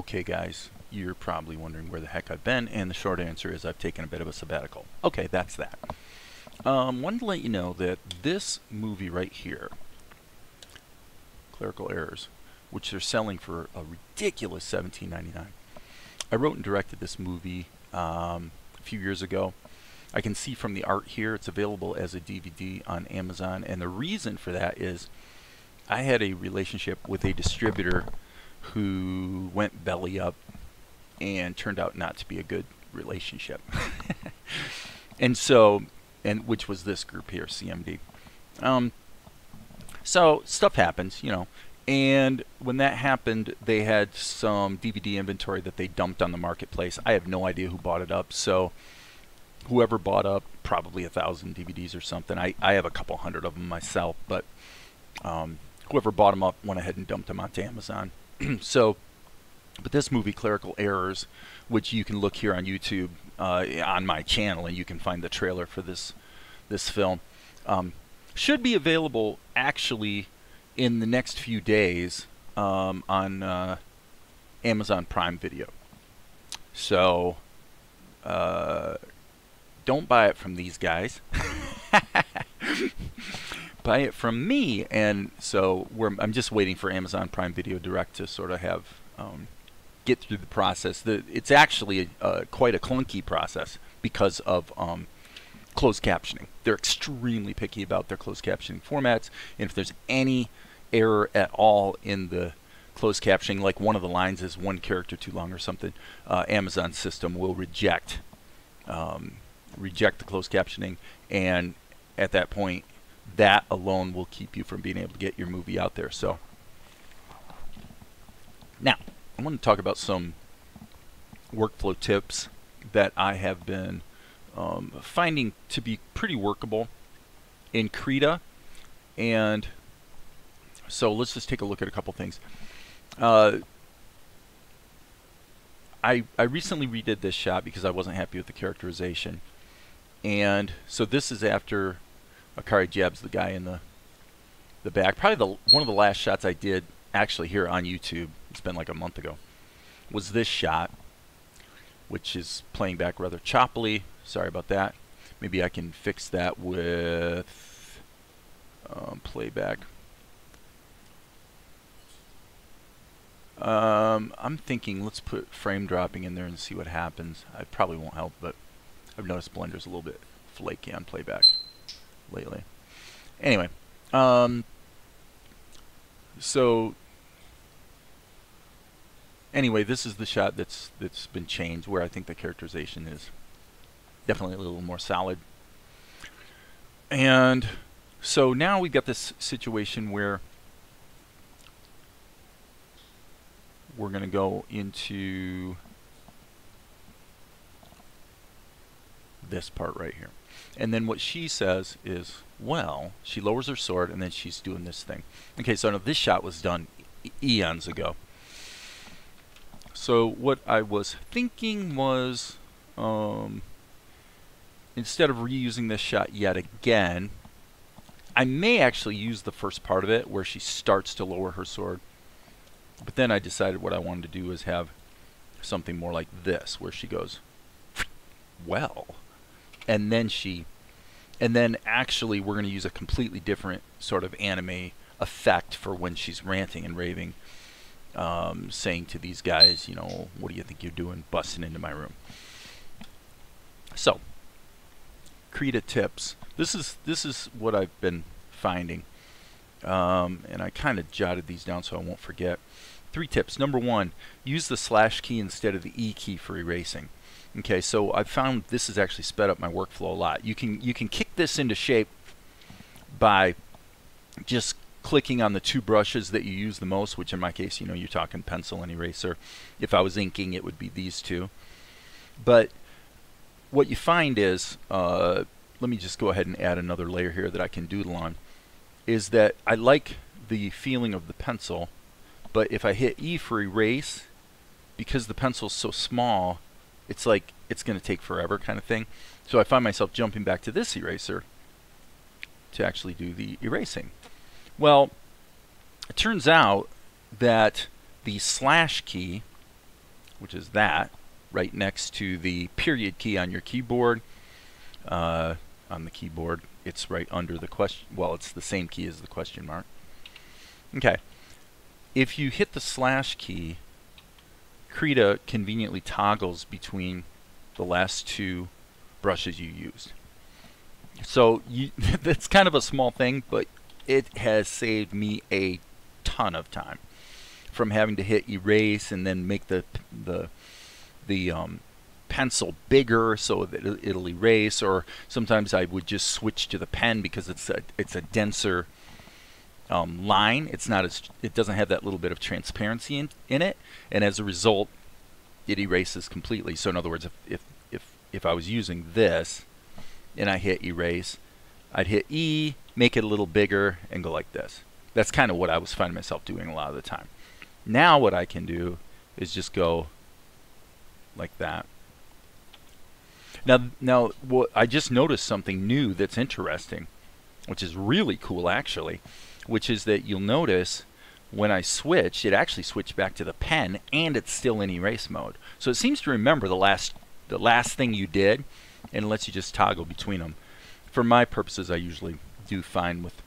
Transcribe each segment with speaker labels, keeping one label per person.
Speaker 1: Okay, guys, you're probably wondering where the heck I've been, and the short answer is I've taken a bit of a sabbatical. Okay, that's that. Wanted to let you know that this movie right here, Clerical Errors, which they're selling for a ridiculous $17.99. I wrote and directed this movie a few years ago. I can see from the art here it's available as a DVD on Amazon, and the reason for that is I had a relationship with a distributor who went belly up and turned out not to be a good relationship. And so, which was this group here, CMD. So stuff happens, you know. And when that happened, they had some DVD inventory that they dumped on the marketplace. I have no idea who bought it up. So whoever bought up probably 1,000 DVDs or something. I have a couple hundred of them myself, but whoever bought them up went ahead and dumped them onto Amazon. So, but this movie, Clerical Errors, which you can look here on YouTube on my channel, and you can find the trailer for this film, should be available actually in the next few days on Amazon Prime Video. So don't buy it from these guys. Buy it from me. And so I'm just waiting for Amazon Prime Video Direct to sort of have get through the process. It's actually quite a clunky process because of closed captioning. They're extremely picky about their closed captioning formats, and if there's any error at all in the closed captioning, like one of the lines is one character too long or something, Amazon system will reject the closed captioning, and at that point, that alone will keep you from being able to get your movie out there. So now I want to talk about some workflow tips that I have been finding to be pretty workable in Krita. And so let's just take a look at a couple things. I recently redid this shot because I wasn't happy with the characterization. And so this is after Akari jabs the guy in the back. Probably one of the last shots I did actually here on YouTube, it's been like a month ago, was this shot, which is playing back rather choppily. Sorry about that. Maybe I can fix that with playback. I'm thinking let's put frame dropping in there and see what happens. I probably won't help, but I've noticed Blender's a little bit flaky on playback lately. Anyway, so anyway, this is the shot that's been changed, where I think the characterization is definitely a little more solid. And so now we've got this situation where we're going to go into this part right here. And then what she says is, well, she lowers her sword and then she's doing this thing. Okay, so now this shot was done eons ago. So what I was thinking was, instead of reusing this shot yet again, I may actually use the first part of it where she starts to lower her sword. But then I decided what I wanted to do is have something more like this, where she goes, well, and then actually we're going to use a completely different sort of anime effect for when she's ranting and raving, saying to these guys, you know, what do you think you're doing busting into my room? So, Krita tips. This is what I've been finding, and I kind of jotted these down so I won't forget. 3 tips. Number 1, use the slash key instead of the E key for erasing. Okay, so I've found this has actually sped up my workflow a lot. You can kick this into shape by just clicking on the 2 brushes that you use the most, which in my case, you know, you're talking pencil and eraser. If I was inking, it would be these 2. But what you find is, let me just go ahead and add another layer here that I can doodle on, is that I like the feeling of the pencil, but if I hit E for erase, because the pencil's so small, it's like it's going to take forever kind of thing. So I find myself jumping back to this eraser to actually do the erasing. Well, it turns out that the slash key which is that, right next to the period key on your keyboard. On the keyboard, it's right under the question. Well, it's the same key as the question mark. Okay. If you hit the slash key, Krita conveniently toggles between the last two brushes you used. So that's kind of a small thing, but it has saved me a ton of time from having to hit erase and then make the pencil bigger so that it'll erase, or sometimes I would just switch to the pen because it's a denser line. It doesn't have that little bit of transparency in it, and as a result, it erases completely. So in other words, if I was using this and I hit erase, I'd hit E, make it a little bigger, and go like this. That's kind of what I was finding myself doing a lot of the time. Now what I can do is just go like that. Now I just noticed something new that's interesting, which is really cool actually, which is that you'll notice when I switch, it actually switched back to the pen, and it's still in erase mode. So it seems to remember the last thing you did, and lets you just toggle between them. For my purposes, I usually do fine with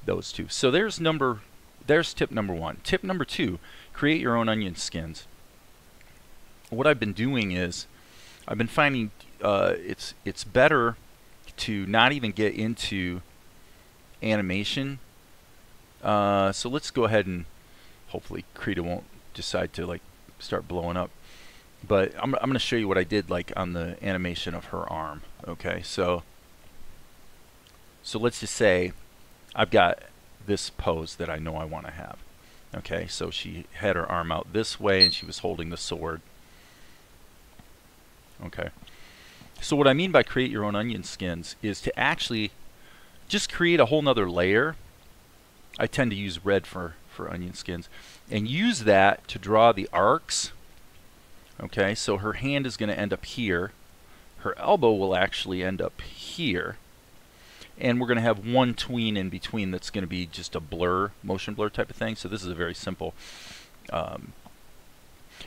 Speaker 1: those two. So there's tip number 1. Tip number 2, create your own onion skins. What I've been doing is I've been finding it's better to not even get into animation. So let's go ahead and hopefully Krita won't decide to like start blowing up. But I'm going to show you what I did like on the animation of her arm. Okay, so let's just say I've got this pose that I know I want to have. Okay, so she had her arm out this way and she was holding the sword. Okay, so what I mean by create your own onion skins is to actually just create a whole nother layer. I tend to use red for onion skins, and use that to draw the arcs. Okay, so her hand is going to end up here. Her elbow will actually end up here. And we're going to have one tween in between that's going to be just a blur, motion blur type of thing. So this is a very simple.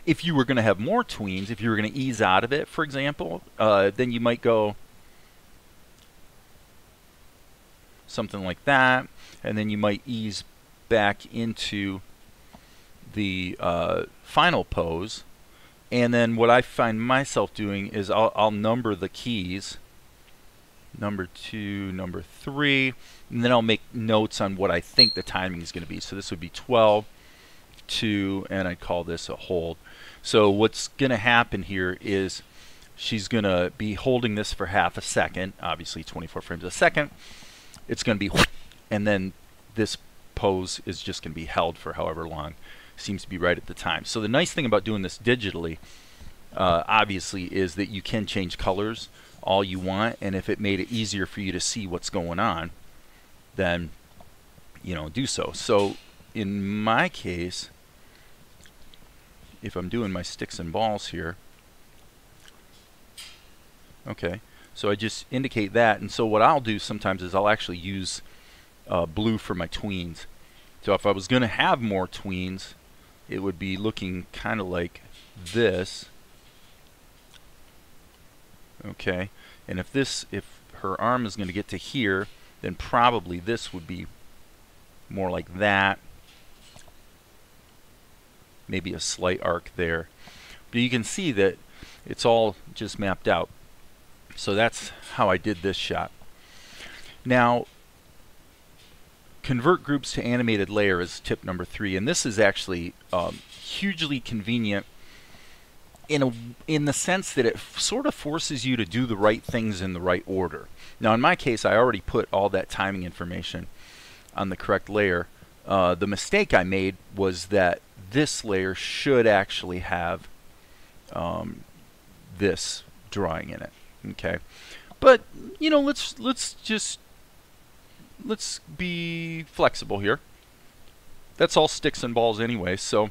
Speaker 1: If you were going to have more tweens, if you were going to ease out of it, for example, then you might go something like that. And then you might ease back into the final pose. And then what I find myself doing is I'll number the keys, number 2, number 3, and then I'll make notes on what I think the timing is going to be. So this would be 12, 2, and I'd call this a hold. So what's going to happen here is she's going to be holding this for half a second, obviously 24 frames a second. It's going to be, and then this pose is just going to be held for however long seems to be right at the time. So the nice thing about doing this digitally, obviously, is that you can change colors all you want, and if it made it easier for you to see what's going on, then do so. So in my case, if I'm doing my sticks and balls here, okay, so I just indicate that, and so what I'll do sometimes is I'll actually use blue for my tweens. So if I was going to have more tweens, it would be looking kind of like this. Okay, and if her arm is going to get to here, then probably this would be more like that. Maybe a slight arc there. But you can see that it's all just mapped out. So that's how I did this shot. Now, convert groups to animated layer is tip number 3, and this is actually hugely convenient in the sense that it sort of forces you to do the right things in the right order. Now in my case, I already put all that timing information on the correct layer. The mistake I made was that this layer should actually have this drawing in it. Okay, but let's be flexible here. That's all sticks and balls anyway. So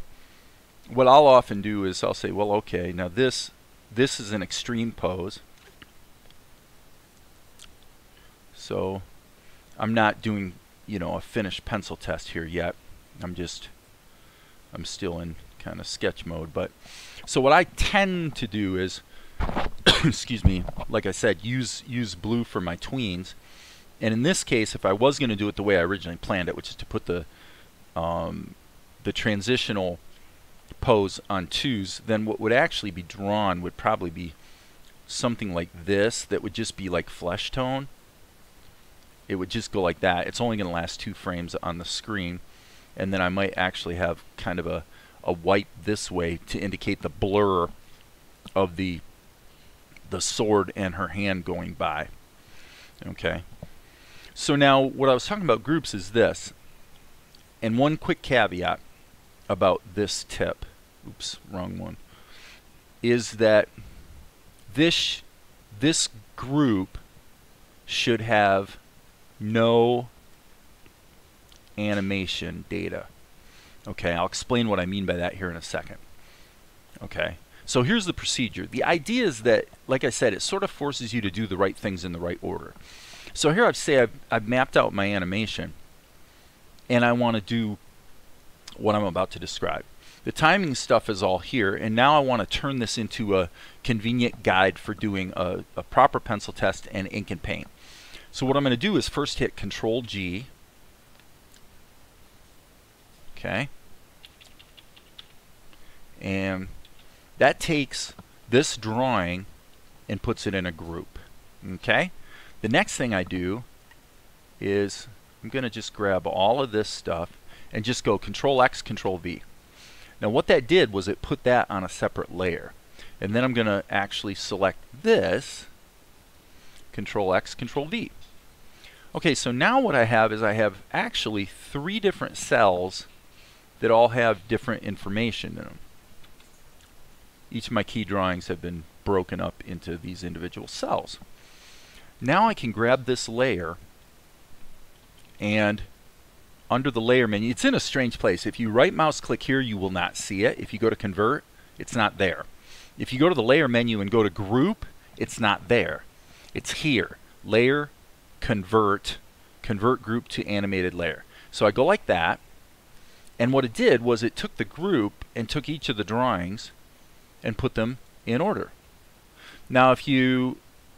Speaker 1: what I'll often do is I'll say, well, okay, now this is an extreme pose. So I'm not doing a finished pencil test here yet. I'm still in kind of sketch mode. But so what I tend to do is, excuse me, like I said, use blue for my tweens. And in this case, if I was going to do it the way I originally planned it, which is to put the transitional pose on 2s, then what would actually be drawn would probably be something like this, that would just be like flesh tone. It would just go like that. It's only going to last 2 frames on the screen, and then I might actually have kind of a wipe this way to indicate the blur of the sword and her hand going by. Okay, so now what I was talking about groups is this, and one quick caveat about this tip, oops, wrong one, is that this group should have no animation data. Okay, I'll explain what I mean by that here in a second. Okay, so here's the procedure. The idea is that, like I said, it sort of forces you to do the right things in the right order. So here I've mapped out my animation, and I want to do what I'm about to describe. The timing stuff is all here, and now I want to turn this into a convenient guide for doing a proper pencil test and ink and paint. So what I'm going to do is first hit Control G. Okay. And that takes this drawing and puts it in a group. Okay. The next thing I do is I'm going to just grab all of this stuff and just go Control X, Control V. Now what that did was it put that on a separate layer. And then I'm going to actually select this, Control X, Control V. Okay, so now what I have is I have actually 3 different cells that all have different information in them. Each of my key drawings have been broken up into these individual cells. Now I can grab this layer, and under the layer menu, it's in a strange place. If you right mouse click here, you will not see it. If you go to convert, it's not there. If you go to the layer menu and go to group, it's not there. It's here. Layer, convert group to animated layer. So I go like that, and what it did was it took the group and took each of the drawings and put them in order. Now if you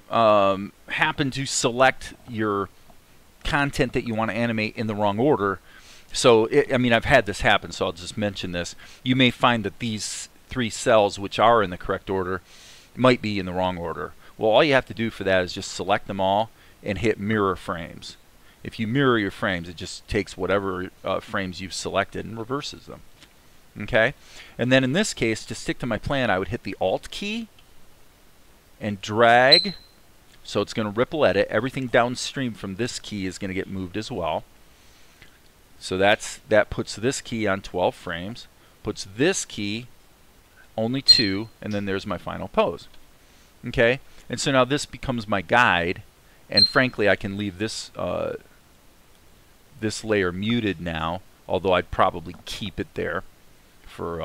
Speaker 1: happen to select your content that you want to animate in the wrong order, so I mean, I've had this happen, so I'll just mention this. You may find that these 3 cells, which are in the correct order, might be in the wrong order. Well, all you have to do for that is just select them all and hit mirror frames. If you mirror your frames, it just takes whatever frames you've selected and reverses them. Okay? And then in this case, to stick to my plan, I would hit the Alt key and drag. So it's going to ripple edit. Everything downstream from this key is going to get moved as well. So that puts this key on 12 frames, puts this key only 2, and then there's my final pose. Okay? And so now this becomes my guide, and frankly I can leave this this layer muted now, although I'd probably keep it there for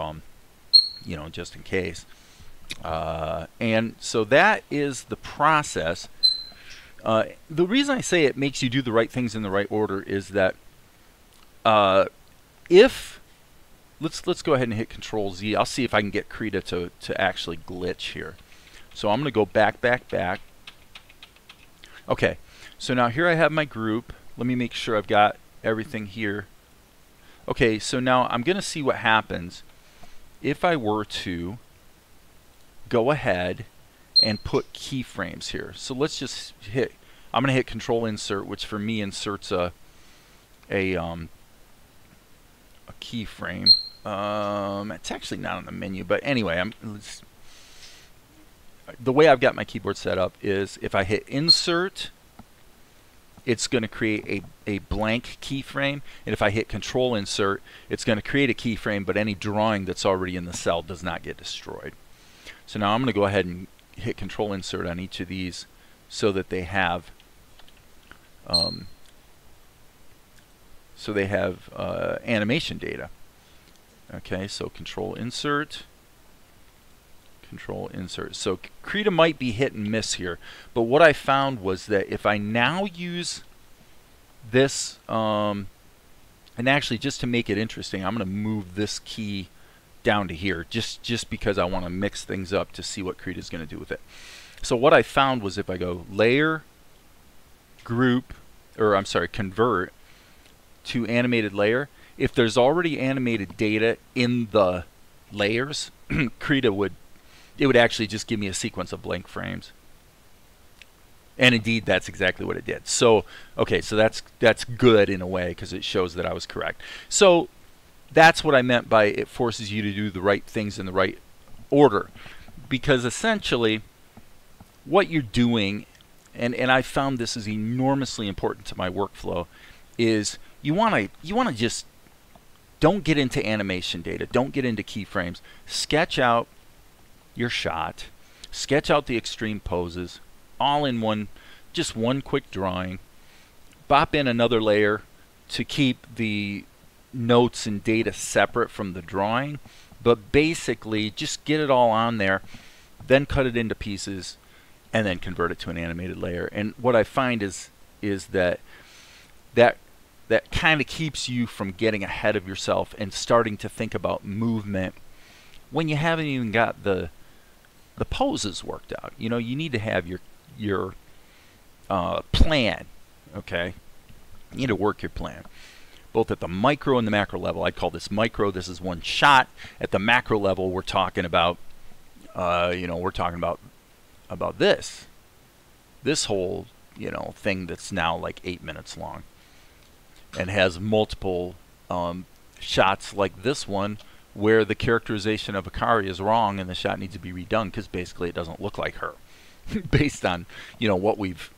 Speaker 1: you know, just in case. And so that is the process. The reason I say it makes you do the right things in the right order is that if let's go ahead and hit Control Z. I'll see if I can get Krita to actually glitch here. So I'm going to go back. Okay, so now here I have my group. Let me make sure I've got everything here. Okay, so now I'm going to see what happens if I were to go ahead and put keyframes here. So let's just hit, I'm going to hit Control Insert, which for me inserts a keyframe. It's actually not on the menu, but anyway, the way I've got my keyboard set up is if I hit Insert, it's going to create a blank keyframe, and if I hit Control Insert, it's going to create a keyframe, but any drawing that's already in the cell does not get destroyed. So now I'm going to go ahead and hit Control Insert on each of these so that they have animation data. Okay, so Control Insert, Control Insert. So Krita might be hit and miss here, but what I found was that if I now use this, and actually just to make it interesting, I'm going to move this key down to here, just because I want to mix things up to see what Krita is going to do with it. So what I found was if I go layer, group, or I'm sorry, convert to animated layer, if there's already animated data in the layers, Krita would actually just give me a sequence of blank frames. And indeed, that's exactly what it did. So, okay, so that's good in a way because it shows that I was correct. So that's what I meant by it forces you to do the right things in the right order. Because essentially, what you're doing, and I found this is enormously important to my workflow, is you want to just don't get into animation data, don't get into keyframes. Sketch out your shot, sketch out the extreme poses, all in one, just one quick drawing. Bop in another layer to keep the notes and data separate from the drawing, but basically just get it all on there, then cut it into pieces, and then convert it to an animated layer. And what I find is that kind of keeps you from getting ahead of yourself and starting to think about movement when you haven't even got the poses worked out. You know, you need to have your plan, okay? You need to work your plan, both at the micro and the macro level. I call this micro. This is one shot. At the macro level, we're talking about, we're talking about this whole, thing that's now like 8 minutes long, and has multiple shots like this one, where the characterization of Akari is wrong and the shot needs to be redone because basically it doesn't look like her, based on what we've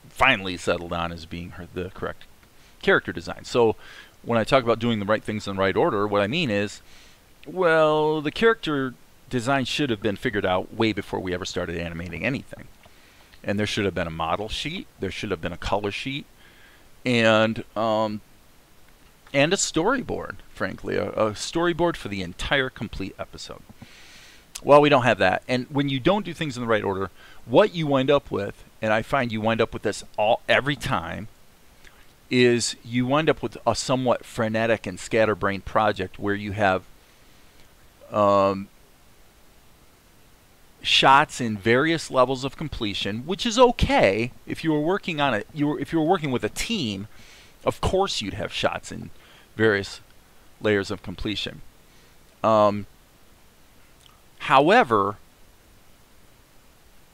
Speaker 1: finally settled on as being the correct character design. So when I talk about doing the right things in the right order, what I mean is, well, the character design should have been figured out way before we ever started animating anything. And there should have been a model sheet, there should have been a color sheet, and a storyboard, frankly, a storyboard for the entire complete episode. Well, we don't have that. And when you don't do things in the right order, what you wind up with, and I find you wind up with this every time, is you wind up with a somewhat frenetic and scatterbrained project where you have shots in various levels of completion, which is okay if you were working on it. If you were working with a team, of course you'd have shots in various layers of completion. However,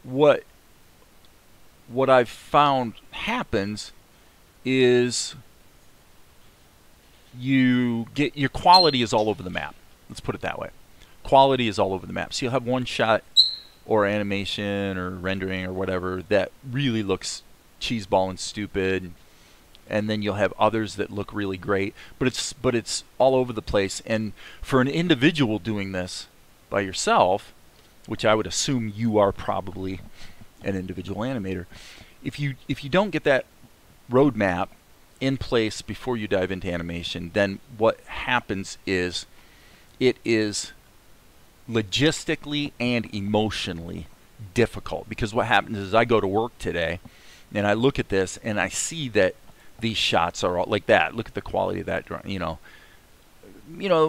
Speaker 1: what I've found happens is you get your quality is all over the map. Let's put it that way. Quality is all over the map. So you'll have one shot or animation or rendering or whatever that really looks cheeseball and stupid, and then you'll have others that look really great, but it's all over the place. And for an individual doing this by yourself, which I would assume you are probably an individual animator, if you don't get that roadmap in place before you dive into animation, then what happens is it is logistically and emotionally difficult. Because what happens is I go to work today and I look at this and I see that these shots are all like that. Look at the quality of that drawing.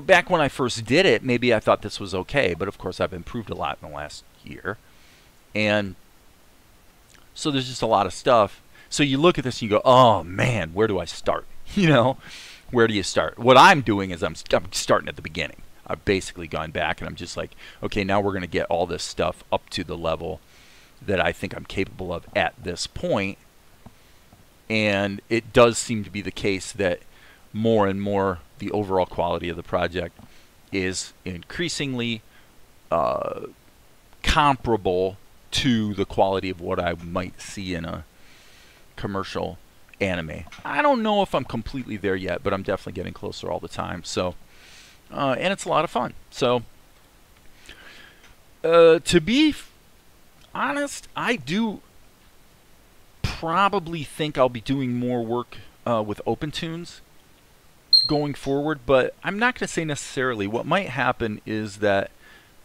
Speaker 1: Back when I first did it, maybe I thought this was okay, but of course I've improved a lot in the last year, and so there's just a lot of stuff. So you look at this and you go, oh man, where do I start? Where do you start? What I'm doing is I'm starting at the beginning. I've basically gone back and I'm just like, okay, now we're going to get all this stuff up to the level that I think I'm capable of at this point. And it does seem to be the case that more and more the overall quality of the project is increasingly comparable to the quality of what I might see in a commercial anime. I don't know if I'm completely there yet, but I'm definitely getting closer all the time. So, and it's a lot of fun. So, to be honest, I do probably think I'll be doing more work with OpenToonz going forward, but I'm not going to say necessarily. What might happen is that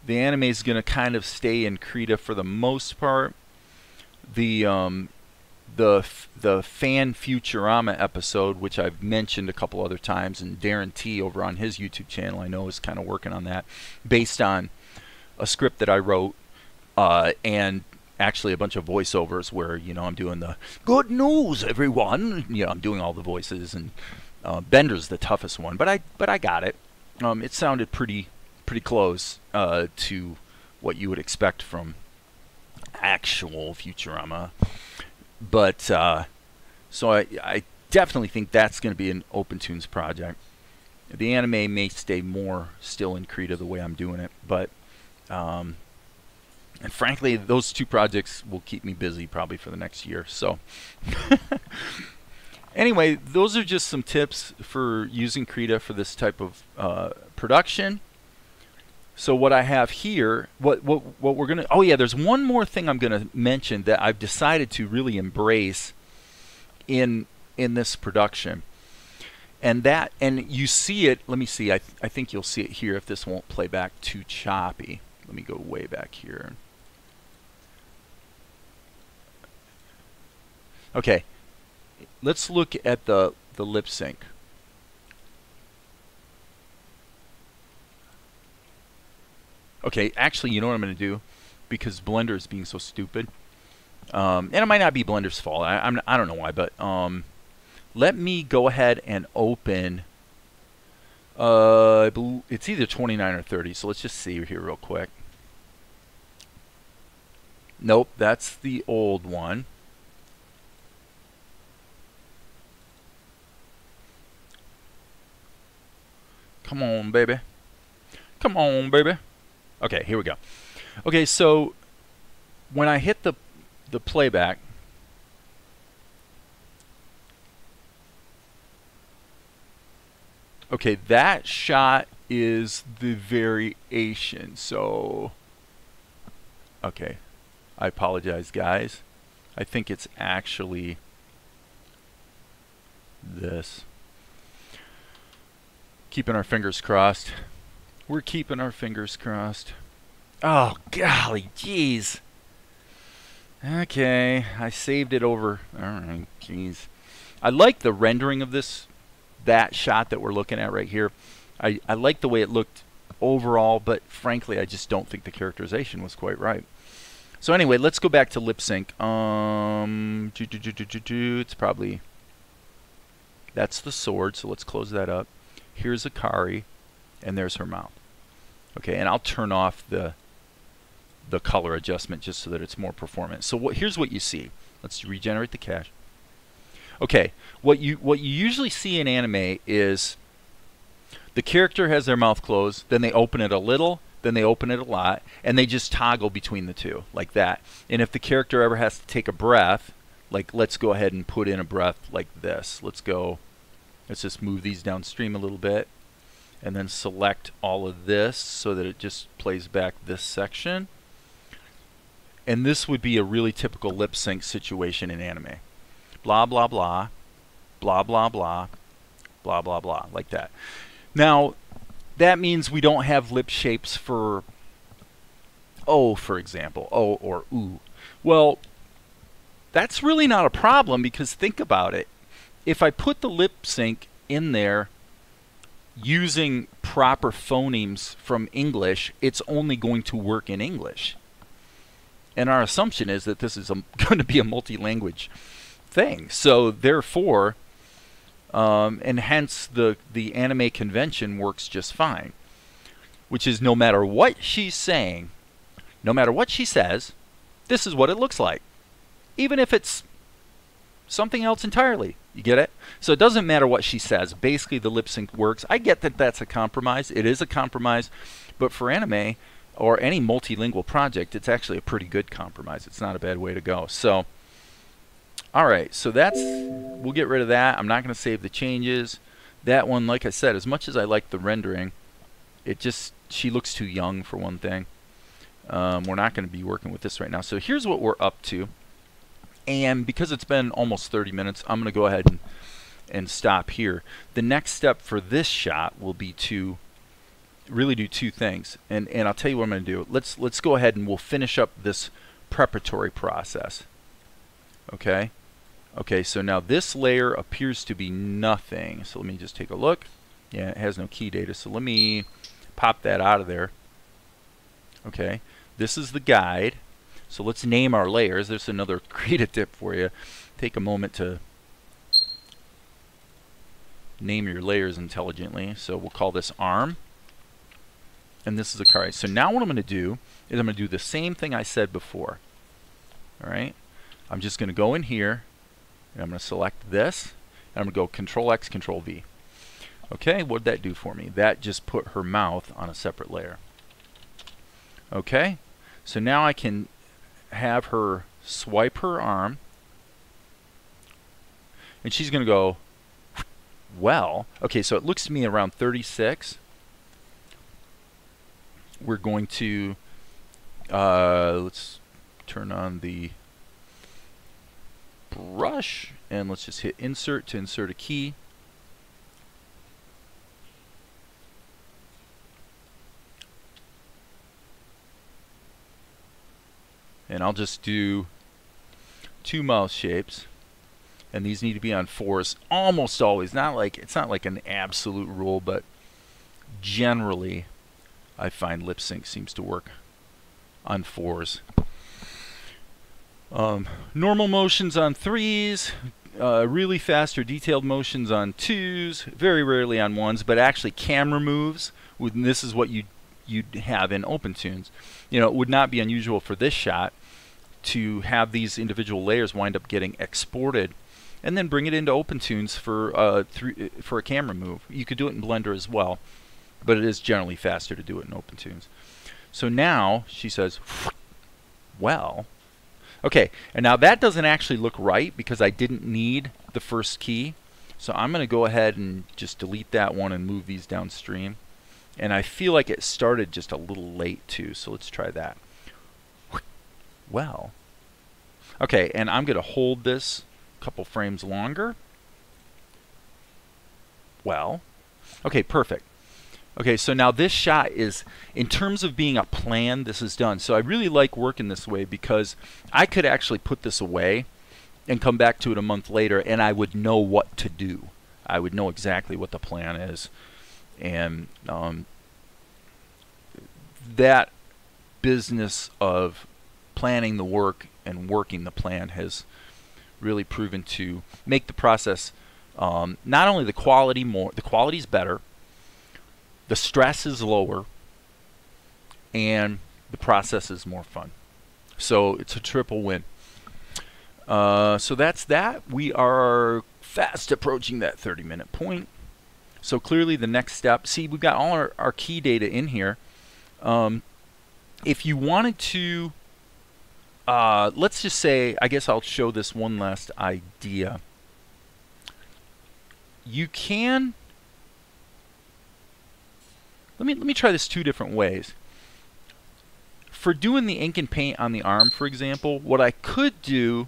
Speaker 1: the anime is going to kind of stay in Krita for the most part. The the Fan Futurama episode, which I've mentioned a couple other times, and Darren T over on his YouTube channel I know is kind of working on that, based on a script that I wrote, and actually a bunch of voiceovers where, you know, I'm doing the good news, everyone. You know, I'm doing all the voices, and Bender's the toughest one, but I got it. It sounded pretty close to what you would expect from actual Futurama. But so I definitely think that's going to be an OpenToonz project. The anime may stay more still in Krita the way I'm doing it, but and frankly, those two projects will keep me busy probably for the next year. So anyway, those are just some tips for using Krita for this type of production. So what I have here, what we're gonna, oh yeah, there's one more thing I'm gonna mention that I've decided to really embrace in this production, and you see it. Let me see. I think you'll see it here if this won't play back too choppy. Let me go way back here. Okay, let's look at the lip sync. Okay, actually, you know what I'm going to do? Because Blender is being so stupid. And it might not be Blender's fault. I don't know why, but let me go ahead and open... it's either 29 or 30, so let's just see here real quick. Nope, that's the old one. Come on, baby. Come on, baby. Okay, here we go. Okay, so when I hit the playback, okay, that shot is the variation. So, okay, I apologize, guys. I think it's actually this. Keeping our fingers crossed. We're keeping our fingers crossed. Oh, golly, jeez. Okay, I saved it over. All right, jeez. I like the rendering of that shot that we're looking at right here. I like the way it looked overall, but frankly, I just don't think the characterization was quite right. So anyway, let's go back to lip sync. It's probably, that's the sword, so let's close that up. Here's Akari, and there's her mouth. Okay, and I'll turn off the color adjustment just so that it's more performant. So here's what you see. Let's regenerate the cache. Okay, what you usually see in anime is the character has their mouth closed, then they open it a little, then they open it a lot, and they just toggle between the two like that. And if the character ever has to take a breath, like let's go ahead and put in a breath like this. Let's just move these downstream a little bit, and then select all of this so that it just plays back this section. And this would be a really typical lip sync situation in anime. Blah, blah, blah, blah, blah, blah, blah, blah, blah, like that. Now, that means we don't have lip shapes for O, for example, O or oo. Well, that's really not a problem, because think about it. If I put the lip sync in there using proper phonemes from English, it's only going to work in English. And our assumption is that this is going to be a multi-language thing. So therefore, and hence the anime convention works just fine, which is no matter what she's saying, no matter what she says, this is what it looks like, even if it's something else entirely. You get it? So it doesn't matter what she says. Basically, the lip sync works. I get that that's a compromise. It is a compromise, but for anime or any multilingual project, it's actually a pretty good compromise. It's not a bad way to go. So, all right. So we'll get rid of that. I'm not going to save the changes. That one, like I said, as much as I like the rendering, she looks too young for one thing. We're not going to be working with this right now. So here's what we're up to. And because it's been almost 30 minutes, I'm going to go ahead and stop here. The next step for this shot will be to really do two things. And I'll tell you what I'm going to do. Let's go ahead and we'll finish up this preparatory process. Okay? Okay, so now this layer appears to be nothing. So let me just take a look. Yeah, it has no key data. So let me pop that out of there. Okay, this is the guide. So let's name our layers. There's another creative tip for you. Take a moment to name your layers intelligently. So we'll call this arm. And this is a car. So now what I'm going to do is I'm going to do the same thing I said before. All right, I'm just going to go in here and I'm going to select this and I'm going to go Control X, Control V. Okay, what did that do for me? That just put her mouth on a separate layer. Okay, so now I can have her swipe her arm and she's going to go, well, okay, so it looks to me around 36. We're going to, let's turn on the brush and let's just hit insert to insert a key. And I'll just do 2 mouse shapes, and these need to be on 4s almost always. Not like, it's not like an absolute rule, but generally I find lip sync seems to work on 4s. Normal motions on 3s, really fast or detailed motions on 2s, very rarely on 1s, but actually camera moves, this is what you'd have in OpenTunes. You know, it would not be unusual for this shot to have these individual layers wind up getting exported and then bring it into OpenTunes for a camera move. You could do it in Blender as well, but it is generally faster to do it in OpenTunes. So now she says, well, okay, and now that doesn't actually look right because I didn't need the first key. So I'm going to go ahead and just delete that one and move these downstream. And I feel like it started just a little late too, so let's try that. Well, okay, and I'm going to hold this a couple frames longer. Well, okay, perfect. Okay, so now this shot is, in terms of being a plan, this is done. So I really like working this way because I could actually put this away and come back to it a month later and I would know what to do. I would know exactly what the plan is. And that business of planning the work and working the plan has really proven to make the process not only the quality's better, the stress is lower, and the process is more fun. So it's a triple win. So that's that. We are fast approaching that 30-minute point. So clearly the next step, see, we've got all our key data in here. If you wanted to, let's just say, I guess I'll show this one last idea. You can, let me try this 2 different ways. For doing the ink and paint on the arm, for example, what I could do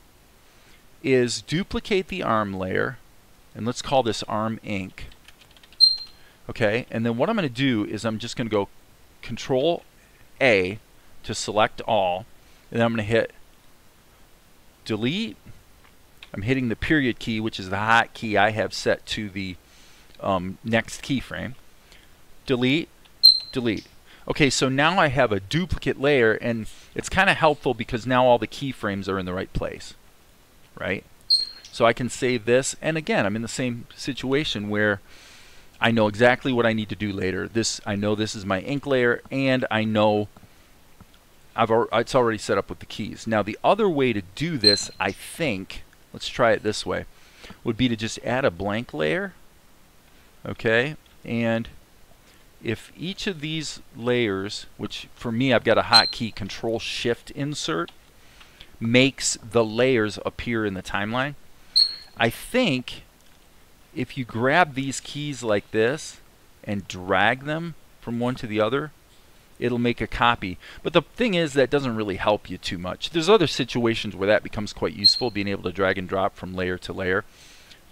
Speaker 1: is duplicate the arm layer, and let's call this arm ink. Okay, and then what I'm going to do is I'm just going to go Control A to select all, and then I'm going to hit delete. I'm hitting the period key, which is the hotkey I have set to the next keyframe. Delete, delete. Okay, so now I have a duplicate layer, and it's kind of helpful because now all the keyframes are in the right place, right? So I can save this, and again, I'm in the same situation where I know exactly what I need to do later. I know this is my ink layer, and I know it's already set up with the keys. Now the other way to do this, I think, let's try it this way, would be to just add a blank layer. Okay, and if each of these layers, which for me I've got a hotkey Control Shift insert, makes the layers appear in the timeline, I think if you grab these keys like this and drag them from one to the other, it'll make a copy. But the thing is, that doesn't really help you too much. There's other situations where that becomes quite useful, being able to drag and drop from layer to layer.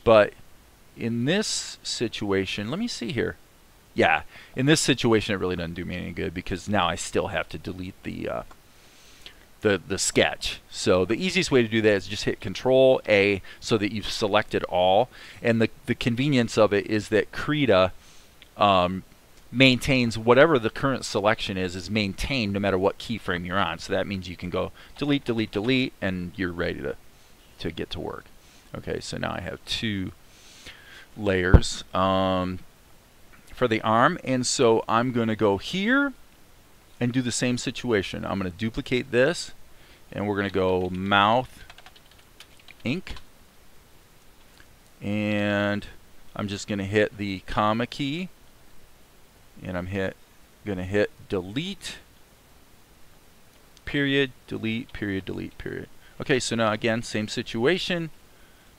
Speaker 1: But in this situation, let me see here. Yeah, in this situation it really doesn't do me any good because now I still have to delete the the sketch. So the easiest way to do that is just hit Control A so that you've selected all. And the convenience of it is that Krita maintains whatever the current selection is maintained no matter what keyframe you're on. So that means you can go delete, delete, delete, and you're ready to get to work. Okay, so now I have 2 layers for the arm, and so I'm going to go here and do the same situation. I'm going to duplicate this, and we're going to go mouth, ink, and I'm just going to hit the comma key, and I'm going to hit delete, period, delete, period, delete, period. Okay, so now again, same situation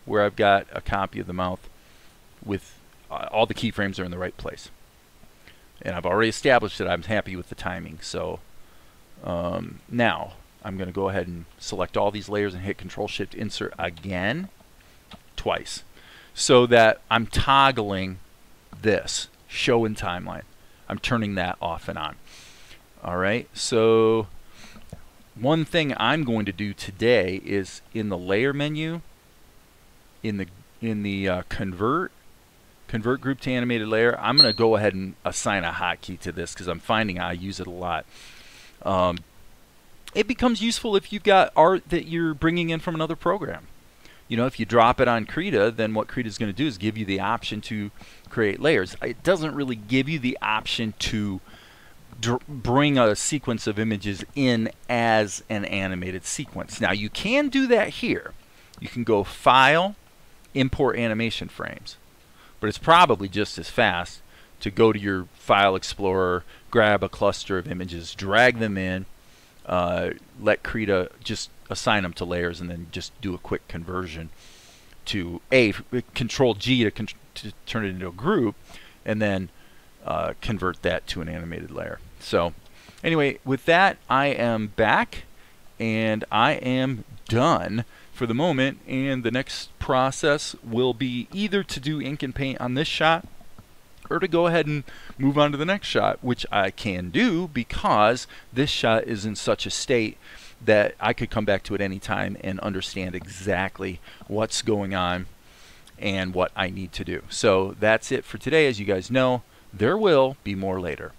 Speaker 1: where I've got a copy of the mouth with all the keyframes are in the right place. And I've already established that I'm happy with the timing. So now I'm going to go ahead and select all these layers and hit Control-Shift-Insert again, twice, so that I'm toggling this, show in timeline. I'm turning that off and on. All right, so one thing I'm going to do today is in the layer menu, in the convert group to animated layer, I'm going to go ahead and assign a hotkey to this because I'm finding I use it a lot. It becomes useful if you've got art that you're bringing in from another program. You know, if you drop it on Krita, then what Krita is going to do is give you the option to create layers. It doesn't really give you the option to bring a sequence of images in as an animated sequence. Now, you can do that here. You can go File, Import Animation Frames. But it's probably just as fast to go to your File Explorer, grab a cluster of images, drag them in, let Krita just assign them to layers, and then just do a quick conversion to Control G to turn it into a group, and then convert that to an animated layer. So anyway, with that, I am back, and I am done for the moment, and the next process will be either to do ink and paint on this shot or to go ahead and move on to the next shot, which I can do because this shot is in such a state that I could come back to it any time and understand exactly what's going on and what I need to do. So that's it for today. As you guys know, there will be more later.